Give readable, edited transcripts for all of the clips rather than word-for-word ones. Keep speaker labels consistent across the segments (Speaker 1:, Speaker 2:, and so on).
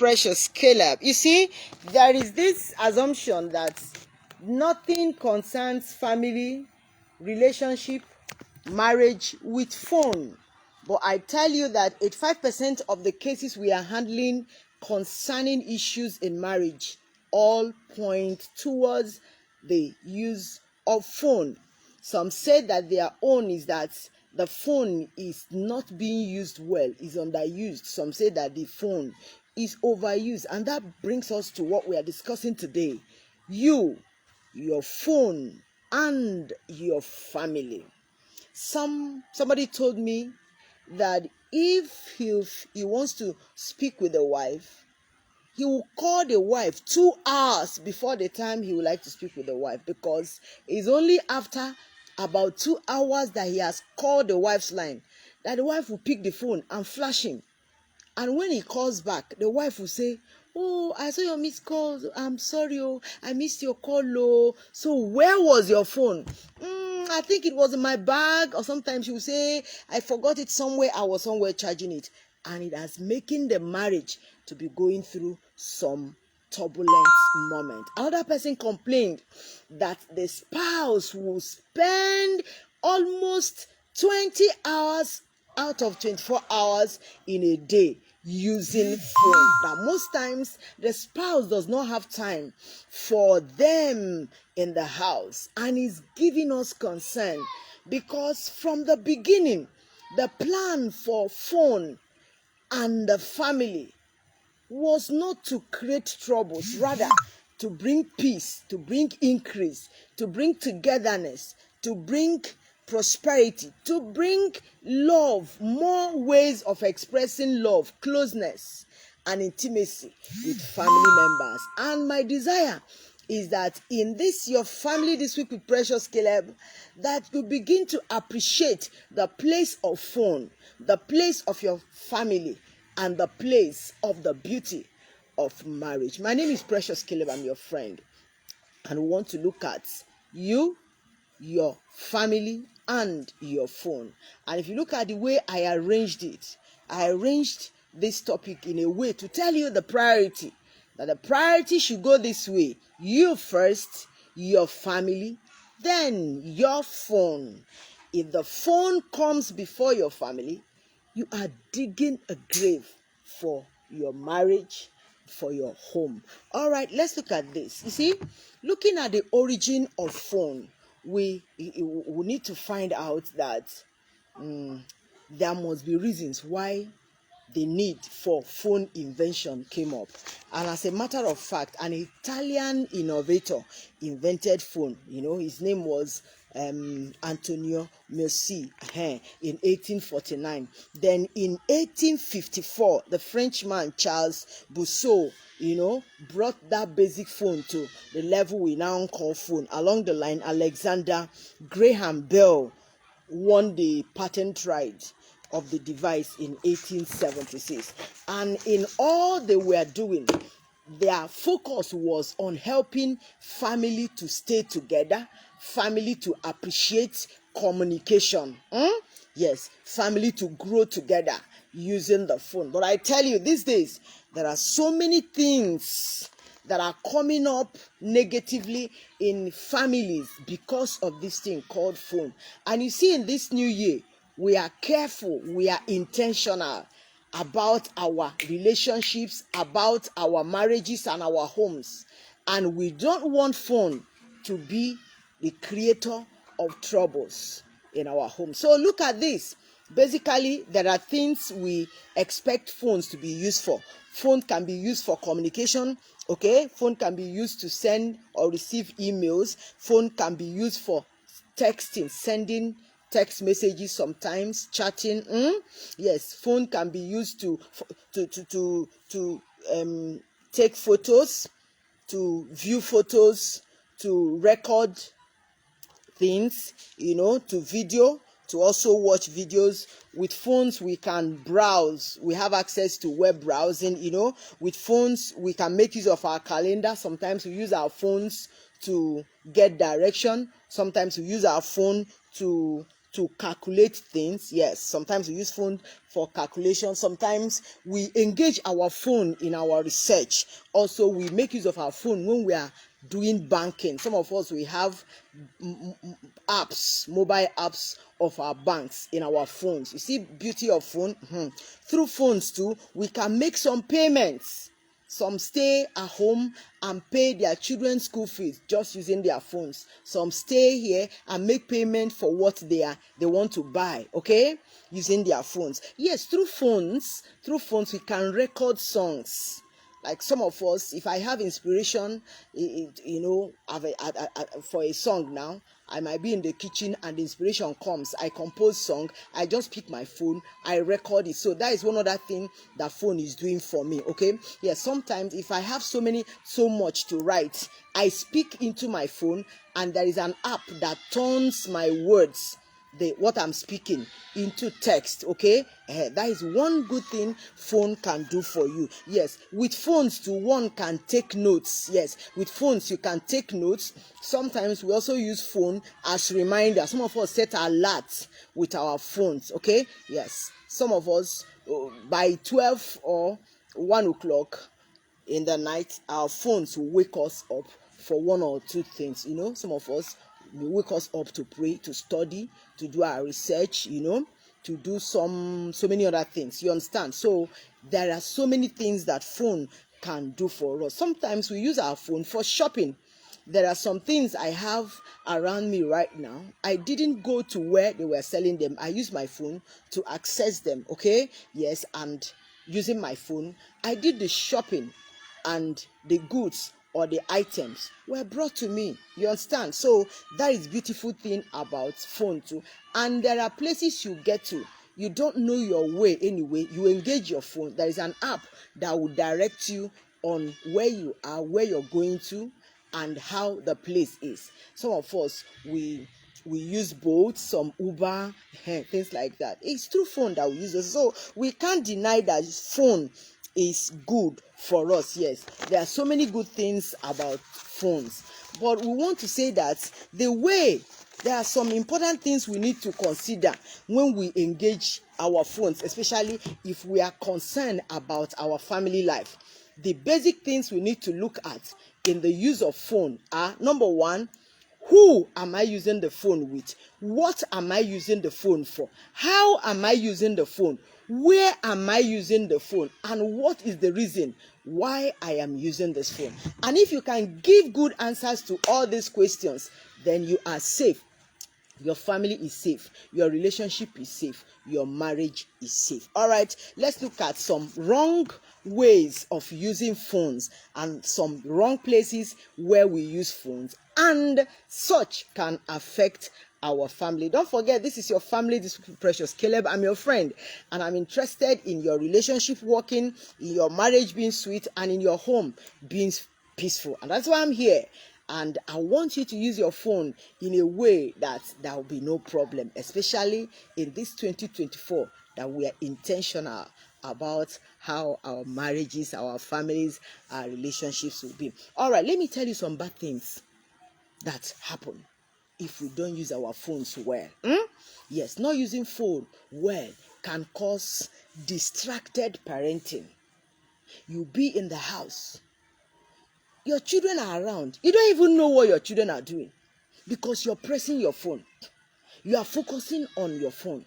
Speaker 1: Precious Caleb. You see, there is this assumption that nothing concerns family, relationship, marriage with phone. But I tell you that 85% of the cases we are handling concerning issues in marriage all point towards the use of phone. Some say that their own is that the phone is not being used well, is underused. Some say that the phone is overused. And that brings us to what we are discussing today. You, your phone, and your family. Somebody told me that if he wants to speak with the wife, he will call the wife 2 hours before the time he would like to speak with the wife, because it's only after about 2 hours that he has called the wife's line that the wife will pick the phone and flash him. And when he calls back, the wife will say, "Oh, I saw your missed call. I'm sorry, oh, I missed your call, oh. So where was your phone?" I think it was in my bag. Or sometimes she will say, "I forgot it somewhere. I was somewhere charging it." And it has making the marriage to be going through some turbulent moment. Another person complained that the spouse will spend almost 20 hours out of 24 hours in a day using phone. Now, most times the spouse does not have time for them in the house, and is giving us concern because from the beginning, the plan for phone and the family was not to create troubles, rather to bring peace, to bring increase, to bring togetherness, to bring prosperity, to bring love, more ways of expressing love, closeness, and intimacy with family members. And my desire is that in this your family this week with Precious Caleb, that you begin to appreciate the place of phone, the place of your family, and the place of the beauty of marriage. My name is Precious Caleb. I'm your friend, and we want to look at you, your family, and your phone. And if you look at the way I arranged it, I arranged this topic in a way to tell you the priority, that the priority should go this way: you first, your family, then your phone. If the phone comes before your family, you are digging a grave for your marriage, for your home. All right, let's look at this. You see, looking at the origin of phone, we need to find out that there must be reasons why the need for phone invention came up. And as a matter of fact, an Italian innovator invented phone. His name was Antonio Meucci in 1849. Then in 1854, the Frenchman Charles Bousseau, brought that basic phone to the level we now call phone. Along the line, Alexander Graham Bell won the patent right of the device in 1876. And in all they were doing, their focus was on helping family to stay together, family to appreciate communication. Yes, family to grow together using the phone. But I tell you, these days, there are so many things that are coming up negatively in families because of this thing called phone. And you see, in this new year, we are careful, we are intentional about our relationships, about our marriages and our homes. And we don't want phone to be the creator of troubles in our home. So look at this. Basically, there are things we expect phones to be used for. Phone can be used for communication. Okay, phone can be used to send or receive emails. Phone can be used for texting, sending text messages, sometimes chatting. Yes, phone can be used to take photos, to view photos, to record things, to video, to also watch videos. With phones, we can browse. We have access to web browsing, With phones, we can make use of our calendar. Sometimes we use our phones to get direction. Sometimes we use our phone to to calculate things. Yes, sometimes we use phone for calculation. Sometimes we engage our phone in our research. Also, we make use of our phone when we are doing banking. Some of us, we have apps, mobile apps of our banks in our phones. You see, beauty of phone. Through phones too, we can make some payments. Some stay at home and pay their children's school fees just using their phones. Some stay here and make payment for what they want to buy, okay, using their phones. Yes, through phones we can record songs. Like some of us, if I have inspiration, for a song now, I might be in the kitchen and the inspiration comes. I compose song. I just pick my phone. I record it. So that is one other thing that phone is doing for me. Okay. Yeah. Sometimes if I have so much to write, I speak into my phone, and there is an app that turns my words, what I'm speaking, into text. Okay, that is one good thing phone can do for you. Yes, with phones too, one can take notes. Yes, with phones you can take notes. Sometimes we also use phone as reminder. Some of us set alerts with our phones. Okay, yes, some of us by 12 or 1 o'clock in the night, our phones will wake us up for one or two things. Some of us will wake us up to pray, to study, to do our research, to do so many other things. You understand? So there are so many things that phone can do for us. Sometimes we use our phone for shopping. There are some things I have around me right now. I didn't go to where they were selling them. I use my phone to access them. Okay? Yes, and using my phone, I did the shopping, and the goods or the items were brought to me. You understand? So that is beautiful thing about phone too. And there are places you get to, you don't know your way anyway. You engage your phone. There is an app that will direct you on where you are, where you're going to, and how the place is. Some of us, we use boats, some Uber, things like that. It's through phone that we use it. So we can't deny that phone is good for us. Yes, there are so many good things about phones, but we want to say that there are some important things we need to consider when we engage our phones, especially if we are concerned about our family life. The basic things we need to look at in the use of phone are: number one, who am I using the phone with? What am I using the phone for? How am I using the phone? Where am I using the phone? And what is the reason why I am using this phone? And if you can give good answers to all these questions, then you are safe. Your family is safe. Your relationship is safe. Your marriage is safe. All right, let's look at some wrong ways of using phones and some wrong places where we use phones, and such can affect our family. Don't forget, this is your family. This is Precious Caleb. I'm your friend, and I'm interested in your relationship working, in your marriage being sweet, and in your home being peaceful. And that's why I'm here. And I want you to use your phone in a way that there will be no problem, especially in this 2024, that we are intentional about how our marriages, our families, our relationships will be. All right, let me tell you some bad things that happen if we don't use our phones well. Yes, not using phone well can cause distracted parenting. You'll be in the house. Your children are around. You don't even know what your children are doing because you're pressing your phone. You are focusing on your phone.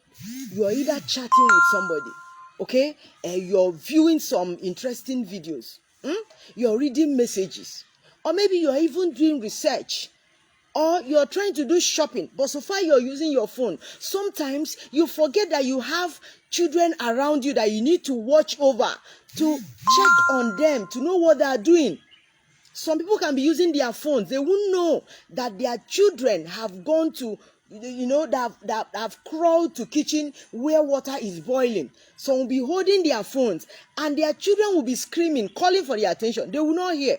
Speaker 1: You are either chatting with somebody, okay? You're viewing some interesting videos. You're reading messages. Or maybe you're even doing research. Or you're trying to do shopping, but so far you're using your phone. Sometimes you forget that you have children around you that you need to watch over, to check on them, to know what they are doing. Some people can be using their phones. They won't know that their children have gone to, that have crawled to kitchen where water is boiling. Some will be holding their phones, and their children will be screaming, calling for their attention. They will not hear.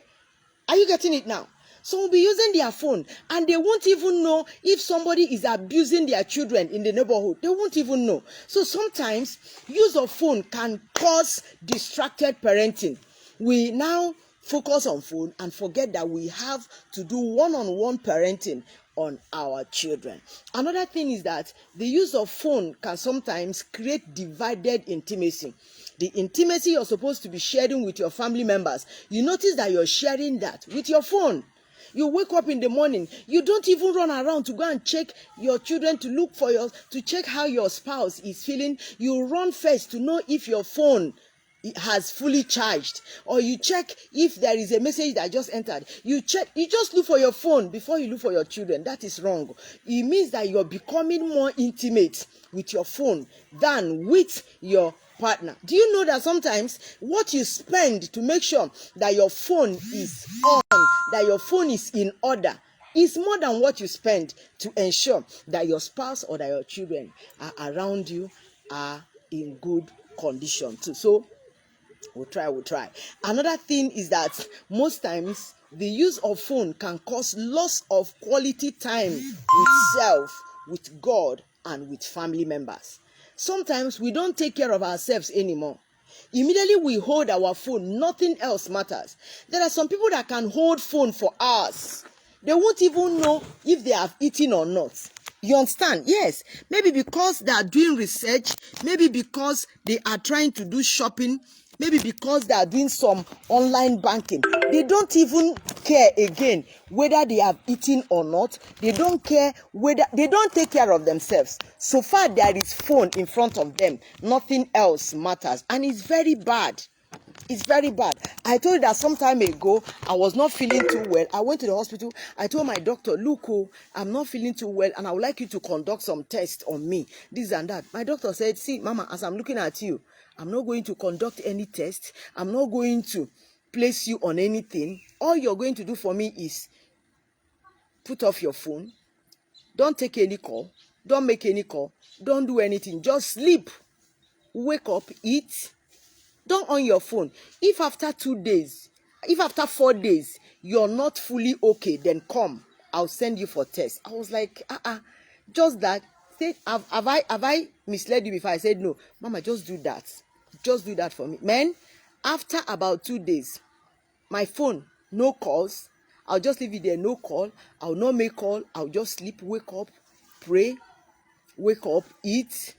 Speaker 1: Are you getting it now? Some will be using their phone, and they won't even know if somebody is abusing their children in the neighborhood. They won't even know. So sometimes use of phone can cause distracted parenting. We now focus on phone and forget that we have to do one-on-one parenting on our children. Another thing is that the use of phone can sometimes create divided intimacy. The intimacy you're supposed to be sharing with your family members, you notice that you're sharing that with your phone. You wake up in the morning, you don't even run around to go and check your children to check how your spouse is feeling. You run first to know if your phone has fully charged, or you check if there is a message that just entered. You just look for your phone before you look for your children. That is wrong. It means that you're becoming more intimate with your phone than with your partner. Do you know that sometimes what you spend to make sure that your phone is on, that your phone is in order, is more than what you spend to ensure that your spouse or that your children are around you are in good condition too? So we'll try. Another thing is that most times the use of phone can cause loss of quality time with self, with God, and with family members. Sometimes we don't take care of ourselves anymore. Immediately we hold our phone, nothing else matters. There are some people that can hold phone for hours. They won't even know if they have eaten or not. You understand? Yes. Maybe because they are doing research, maybe because they are trying to do shopping, maybe because they are doing some online banking. They don't even care again whether they have eaten or not. They don't care whether they don't take care of themselves. So far there is phone in front of them. Nothing else matters. And it's very bad. It's very bad. I told you that some time ago, I was not feeling too well. I went to the hospital. I told my doctor, look, I'm not feeling too well, and I would like you to conduct some tests on me, this and that. My doctor said, see, Mama, as I'm looking at you, I'm not going to conduct any test. I'm not going to place you on anything. All you're going to do for me is put off your phone. Don't take any call. Don't make any call. Don't do anything. Just sleep. Wake up, eat. Don't on your phone. If after 2 days, if after 4 days, you're not fully okay, then come. I'll send you for test. I was like, just that. Have I misled you before? I said, no. Mama, just do that. Just do that for me. Man, after about 2 days, my phone, no calls. I'll just leave it there, no call. I'll not make call. I'll just sleep, wake up, pray, wake up, eat.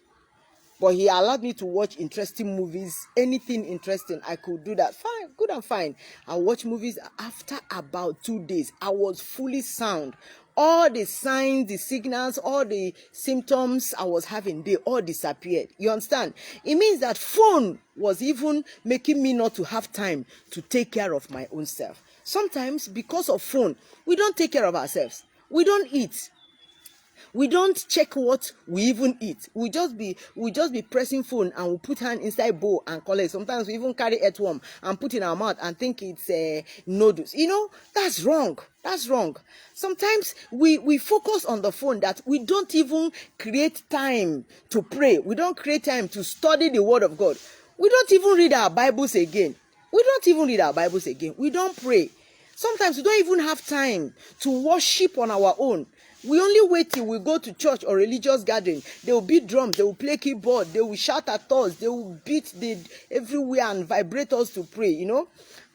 Speaker 1: But he allowed me to watch interesting movies, anything interesting, I could do that. Fine, good and fine. I watch movies. After about 2 days, I was fully sound. All the signs, the signals, all the symptoms I was having, they all disappeared. You understand? It means that phone was even making me not to have time to take care of my own self. Sometimes, because of phone, we don't take care of ourselves. We don't eat. We don't check what we even eat. We just be pressing phone, and we put hand inside bowl and collect. Sometimes we even carry earthworm and put in our mouth and think it's noodles. You know, that's wrong. That's wrong. Sometimes we focus on the phone that we don't even create time to pray. We don't create time to study the word of God. We don't even read our Bibles again. We don't pray. Sometimes we don't even have time to worship on our own. We only wait till we go to church or religious gathering. They will beat drums, they will play keyboard, they will shout at us, they will beat everywhere and vibrate us to pray, you know.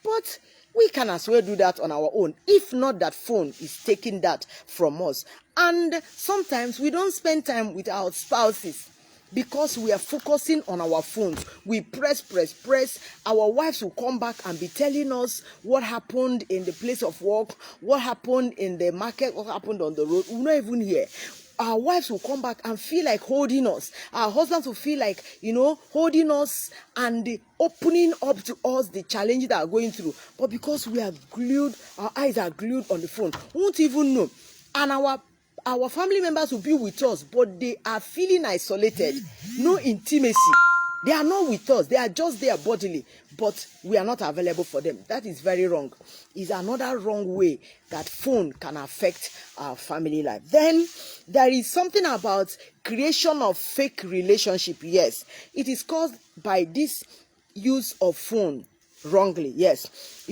Speaker 1: But we can as well do that on our own, if not that phone is taking that from us. And sometimes we don't spend time with our spouses because we are focusing on our phones. We press. Our wives will come back and be telling us what happened in the place of work, what happened in the market, what happened on the road. We're not even here. Our wives will come back and feel like holding us. Our husbands will feel like, holding us and opening up to us the challenges that are going through. But because we are glued, our eyes are glued on the phone, we won't even know. And our family members will be with us, but they are feeling isolated. No intimacy. They are not with us. They are just there bodily, but we are not available for them. That is very wrong. It's another wrong way that phone can affect our family life. Then there is something about creation of fake relationship. Yes, it is caused by this use of phone wrongly. Yes,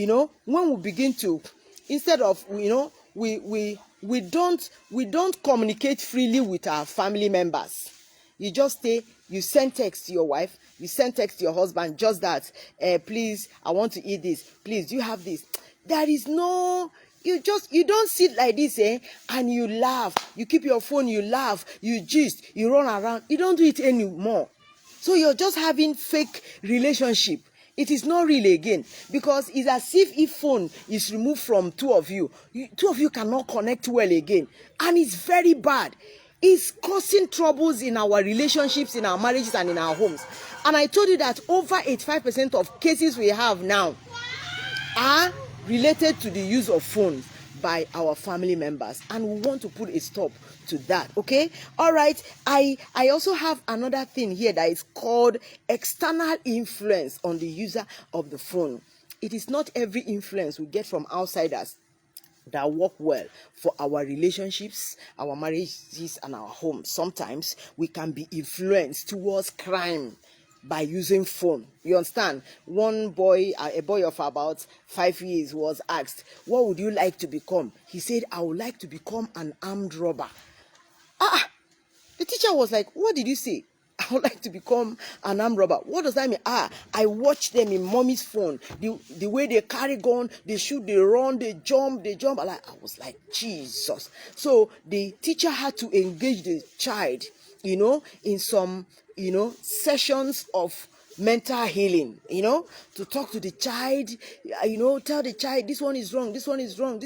Speaker 1: when we begin to, instead of, we don't communicate freely with our family members. You just you send text to your wife, you send text to your husband, just that, please, I want to eat this. Please, do you have this? There is no You don't sit like this, and you laugh, you keep your phone, you laugh, you gist, you run around. You don't do it anymore. So you're just having fake relationship. It is not real again, because it's as if phone is removed from two of you, two of you cannot connect well again, and it's very bad. It's causing troubles in our relationships, in our marriages, and in our homes. And I told you that over 85% of cases we have now are related to the use of phones by our family members, and we want to put a stop to that. Okay, all right. I also have another thing here that is called external influence on the user of the phone. It is not every influence we get from outsiders that work well for our relationships, our marriages, and our homes. Sometimes we can be influenced towards crime by using phone. You understand? One boy, a boy of about 5 years, was asked, "What would you like to become?" He said, "I would like to become an armed robber." The teacher was like, "What did you say?" "I would like to become an armed robber." "What does that mean?" "I watch them in mommy's phone. The way they carry gun, they shoot, they run, they jump. I was like, Jesus. So the teacher had to engage the child, in some, sessions of mental healing, to talk to the child, tell the child, this one is wrong, this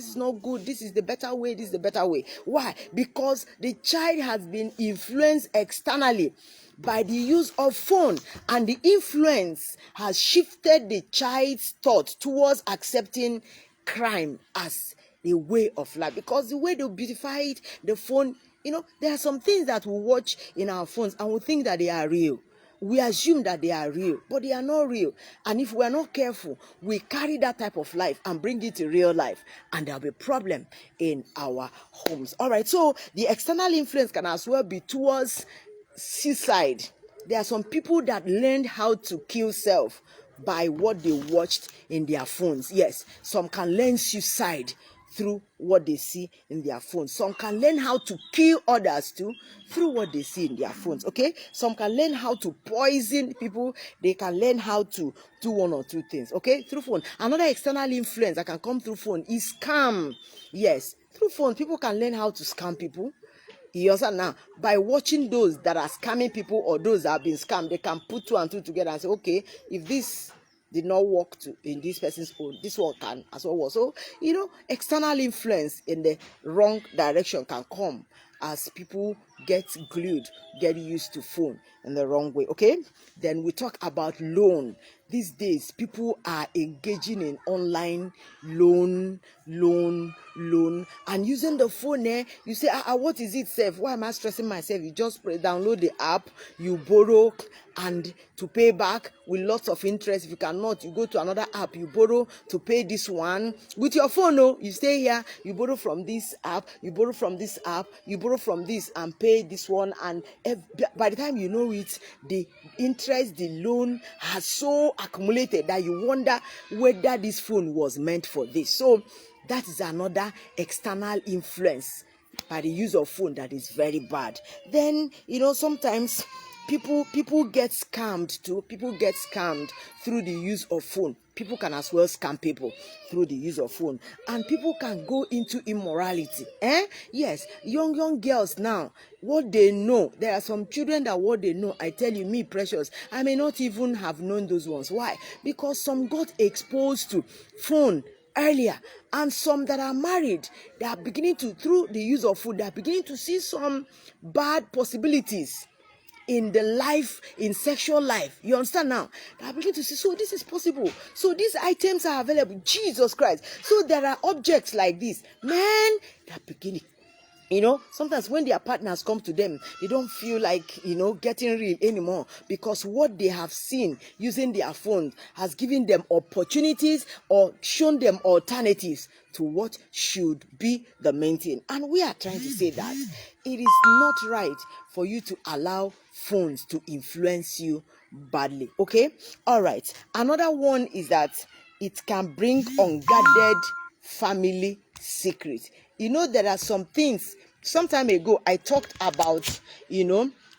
Speaker 1: is not good, this is the better way. Why? Because the child has been influenced externally by the use of phone, and the influence has shifted the child's thought towards accepting crime as a way of life, because the way they beautify it, the phone, there are some things that we watch in our phones and we think that they are real. We assume that they are real, but they are not real. And if we are not careful, we carry that type of life and bring it to real life, and there'll be a problem in our homes. All right, so the external influence can as well be towards suicide. There are some people that learned how to kill self by what they watched in their phones. Yes, some can learn suicide through what they see in their phones. Some can learn how to kill others too through what they see in their phones. Okay, some can learn how to poison people. They can learn how to do one or two things, okay, through phone. Another external influence that can come through phone is scam. Yes, through phone people can learn how to scam people. You understand now? By watching those that are scamming people, or those that have been scammed, they can put two and two together and say, okay, if this did not work in this person's own, this one can as well work. So, external influence in the wrong direction can come as people get glued, get used to phone in the wrong way. Okay, then we talk about loan. These days people are engaging in online loan, and using the phone. You say, what is it, self? Why am I stressing myself? You just download the app, you borrow, and to pay back with lots of interest. If you cannot, you go to another app, you borrow to pay this one with your phone. You stay here, you borrow from this app, you borrow from this app, you borrow from this and pay this one, and by the time you know it, the interest, the loan has so accumulated that you wonder whether this phone was meant for this. So that is another external influence by the use of phone that is very bad. Then sometimes people get scammed too. People get scammed through the use of phone. People can as well scam people through the use of phone, and people can go into immorality. Yes, young girls now, what they know, there are some children that what they know, I tell you, me precious, I may not even have known those ones. Why? Because some got exposed to phone earlier, and some that are married, they are beginning to, through the use of food, they are beginning to see some bad possibilities in the life, in sexual life. You understand now? They are beginning to see, so this is possible, so these items are available. Jesus Christ. So there are objects like this, man, they are beginning. Sometimes when their partners come to them, they don't feel like, getting real anymore, because what they have seen using their phones has given them opportunities or shown them alternatives to what should be the main thing. And we are trying to say that it is not right for you to allow phones to influence you badly. Okay? All right. Another one is that it can bring unguarded family secrets. There are some things. Some time ago, I talked about,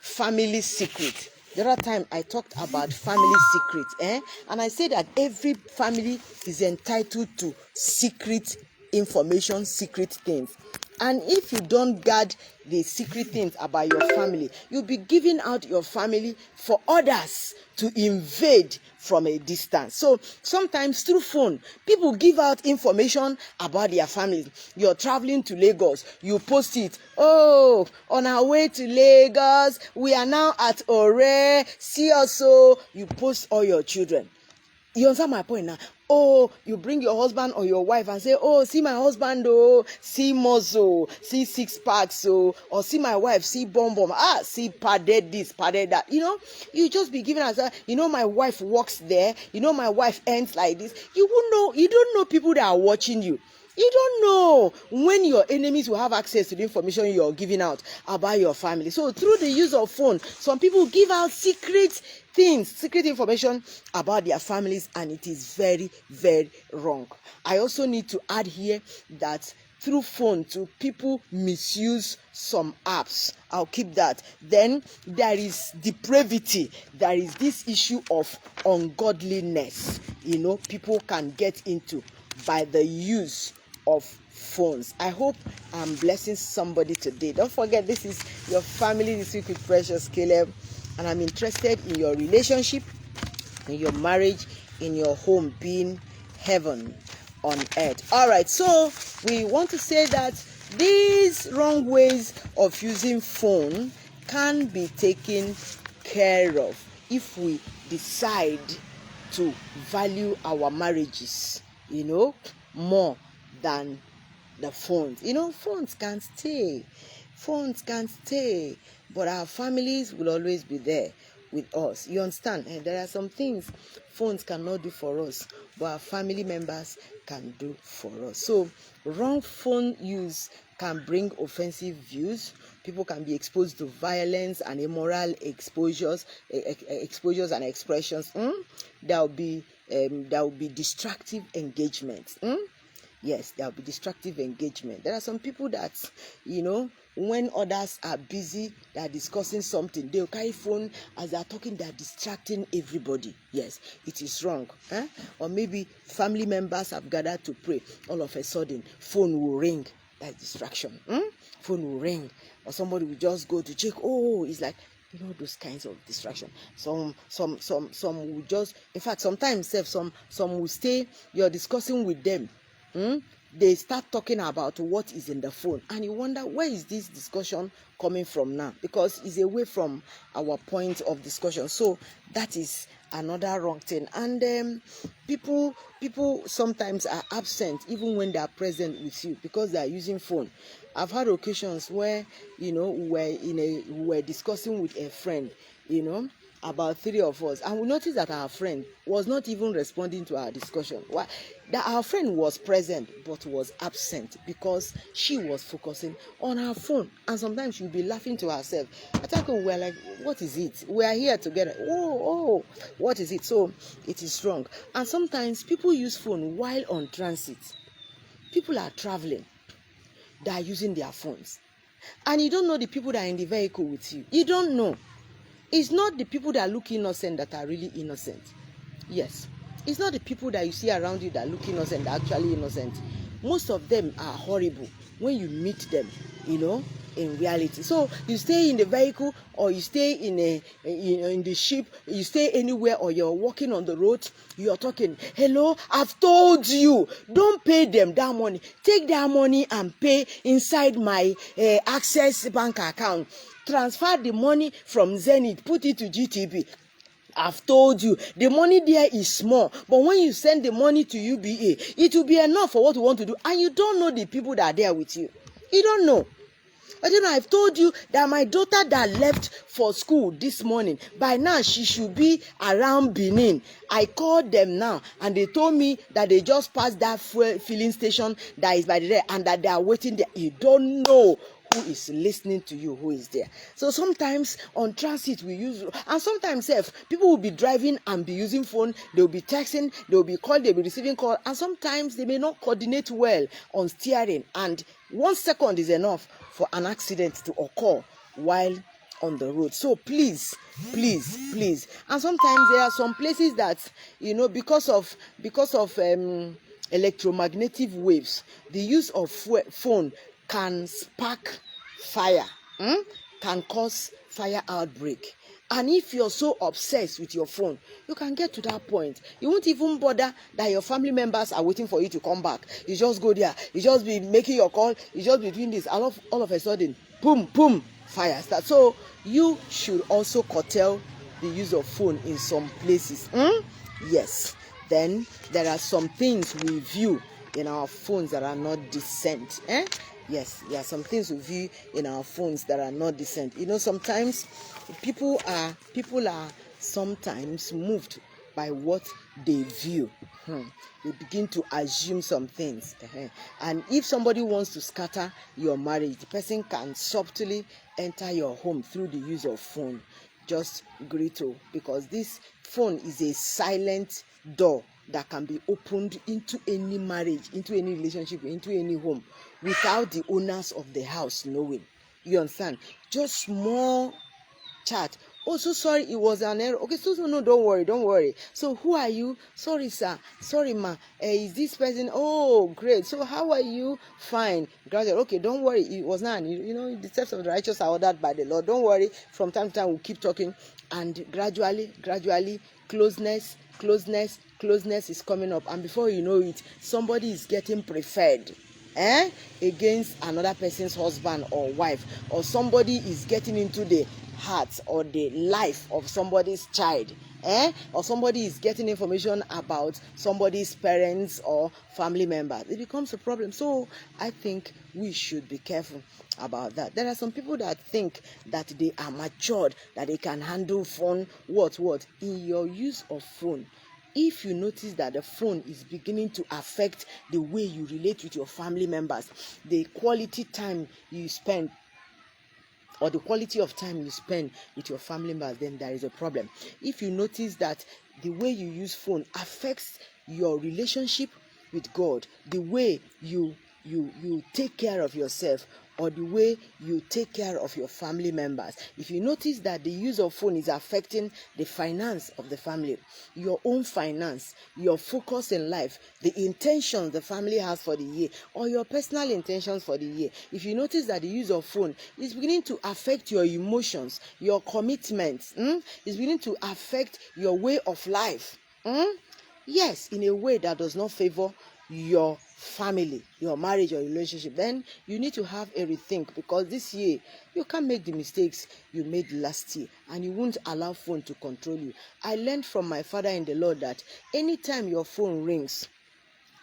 Speaker 1: family secret. The other time, I talked about family secret. And I said that every family is entitled to secret information, secret things. And if you don't guard the secret things about your family, you'll be giving out your family for others to invade from a distance. So sometimes through phone, people give out information about their families. You're traveling to Lagos, you post it. Oh, on our way to Lagos, we are now at Ore. See us. So you post all your children. You understand my point now? Oh, you bring your husband or your wife and say, oh, see my husband, oh, see muscle, see six packs, oh, or see my wife, see bum, see padded this, padded that. You just be giving us, my wife works there. My wife ends like this. You don't know people that are watching you. You don't know when your enemies will have access to the information you're giving out about your family. So through the use of phone, some people give out secret things, secret information about their families, and it is very, very wrong. I also need to add here that through phone too, people misuse some apps. I'll keep that. Then there is depravity. There is this issue of ungodliness. People can get into by the use of phones. I hope I'm blessing somebody today. Don't forget, this is your family this week with Precious Caleb, and I'm interested in your relationship, in your marriage, in your home being heaven on earth. All right, so we want to say that these wrong ways of using phone can be taken care of if we decide to value our marriages, more than the phones. Phones can stay. Phones can stay. But our families will always be there with us. You understand? And there are some things phones cannot do for us, but our family members can do for us. So wrong phone use can bring offensive views. People can be exposed to violence and immoral exposures and expressions. There will be distractive engagement. Yes, there will be distractive engagement. There are some people that, when others are busy, they are discussing something, they'll carry phone as they're talking, they're distracting everybody. Yes, it is wrong. Or maybe family members have gathered to pray. All of a sudden, phone will ring. That's distraction. Phone will ring. Or somebody will just go to check. Oh, it's like, those kinds of distraction. Some will just, in fact, sometimes some will stay, you're discussing with them. They start talking about what is in the phone, and you wonder, where is this discussion coming from now? Because it's away from our point of discussion. So that is another wrong thing. And people sometimes are absent even when they are present with you because they are using phone. I've had occasions where we're discussing with a friend, about three of us, and we noticed that our friend was not even responding to our discussion. Why? That our friend was present but was absent because she was focusing on her phone, and sometimes she'll be laughing to herself. I think we're like, what is it? We are here together. Oh, what is it? So it is wrong. And sometimes people use phone while on transit. People are traveling, they are using their phones, and you don't know the people that are in the vehicle with you. You don't know. It's not the people that look innocent that are really innocent. Yes. It's not the people that you see around you that look innocent that are actually innocent. Most of them are horrible when you meet them, in reality. So you stay in the vehicle, or you stay in the ship, you stay anywhere, or you're walking on the road, you're talking, hello, I've told you, don't pay them that money. Take that money and pay inside my Access bank account. Transfer the money from Zenith, put it to GTB. I've told you, the money there is small, but when you send the money to UBA, it will be enough for what you want to do, and you don't know the people that are there with you. You don't know. I've told you that my daughter that left for school this morning, by now she should be around Benin. I called them now, and they told me that they just passed that filling station that is by the there, and that they are waiting there. You don't know who is listening to you, who is there. So sometimes on transit we use, and sometimes people will be driving and be using phone. They'll be texting, they'll be calling, they'll be receiving call, and sometimes they may not coordinate well on steering, and 1 second is enough for an accident to occur while on the road. So please, and sometimes there are some places that because of electromagnetic waves. The use of phone can spark fire, can cause fire outbreak. And if you're so obsessed with your phone, you can get to that point. You won't even bother that your family members are waiting for you to come back. You just go there. You just be making your call. You just be doing this. All of a sudden, boom, boom, fire starts. So you should also curtail the use of phone in some places. Yes. Then there are some things we view in our phones that are not decent. Yes, there are some things we view in our phones that are not decent. You know, sometimes people are sometimes moved by what they view. They begin to assume some things. And if somebody wants to scatter your marriage, the person can subtly enter your home through the use of phone. Just greet, because this phone is a silent door that can be opened into any marriage, into any relationship, into any home, without the owners of the house knowing. You understand? Just small chat. Oh, so sorry, it was an error. Okay, so no, don't worry. So who are you? Sorry, sir. Sorry, ma. Is this person? Oh, great. So how are you? Fine. Gradually. Okay, don't worry. It was not. You know, the steps of the righteous are ordered by the Lord. Don't worry. From time to time, we'll keep talking, and gradually, closeness is coming up, and before you know it, somebody is getting preferred against another person's husband or wife, or somebody is getting into the heart or the life of somebody's child, or somebody is getting information about somebody's parents or family members. It becomes a problem. So I think we should be careful about that. There are some people that think that they are matured, that they can handle phone. What in your use of phone, if you notice that the phone is beginning to affect the way you relate with your family members, the quality time you spend, or the quality of time you spend with your family members, then there is a problem. If you notice that the way you use phone affects your relationship with God, the way you take care of yourself, or the way you take care of your family members, if you notice that the use of phone is affecting the finance of the family, your own finance, your focus in life, the intentions the family has for the year, or your personal intentions for the year, if you notice that the use of phone is beginning to affect your emotions, your commitments, is beginning to affect your way of life, yes, in a way that does not favor your family, your marriage or relationship, then you need to have a rethink, because this year you can't make the mistakes you made last year, and you won't allow phone to control you. I learned from my father in the Lord that anytime your phone rings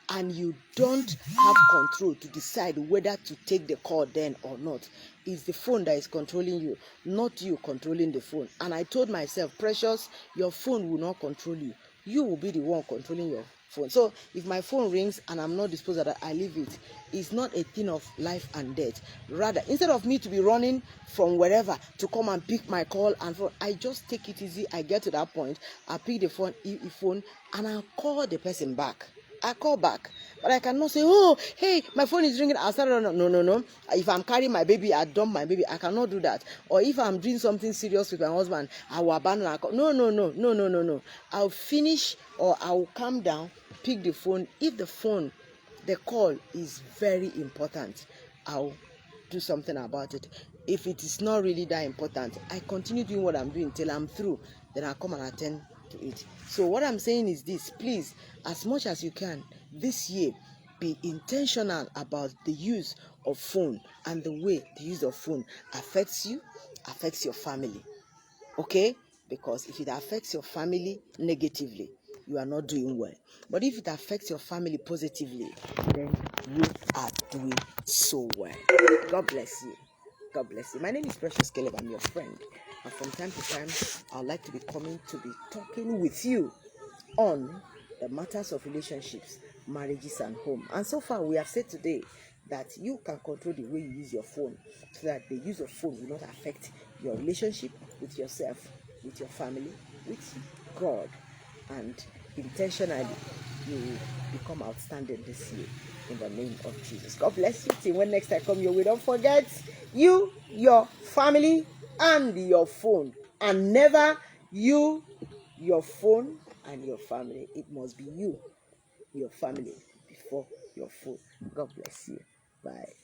Speaker 1: and you don't have control to decide whether to take the call then or not, it's the phone that is controlling you, not you controlling the phone. And I told myself, precious, your phone will not control you. You will be the one controlling your phone. So if my phone rings and I'm not disposed that I leave it, it's not a thing of life and death. Rather, instead of me to be running from wherever to come and pick my call and phone, I just take it easy. I get to that point, I pick the phone, and I'll call the person back. I call back, but I cannot say, oh, hey, my phone is ringing. I'll start, no. If I'm carrying my baby, I dump my baby. I cannot do that. Or if I'm doing something serious with my husband, I will abandon. No. I'll finish, or I'll calm down, pick the phone. If the call is very important, I'll do something about it. If it is not really that important, I continue doing what I'm doing till I'm through. Then I'll come and attend to it. So what I'm saying is this: please, as much as you can this year, be intentional about the use of phone and the way the use of phone affects you, affects your family. Okay? Because if it affects your family negatively, you are not doing well. But if it affects your family positively, then you are doing so well. God bless you. God bless you. My name is Precious Caleb. I'm your friend. And from time to time, I'd like to be coming to be talking with you on the matters of relationships, marriages, and home. And so far, we have said today that you can control the way you use your phone, so that the use of phone will not affect your relationship with yourself, with your family, with God, and intentionally you will become outstanding this year in the name of Jesus. God bless you. Till when next I come your way, don't forget you, your family, and your phone, and never you, your phone, and your family. It must be you, your family, before your food. God bless you. Bye.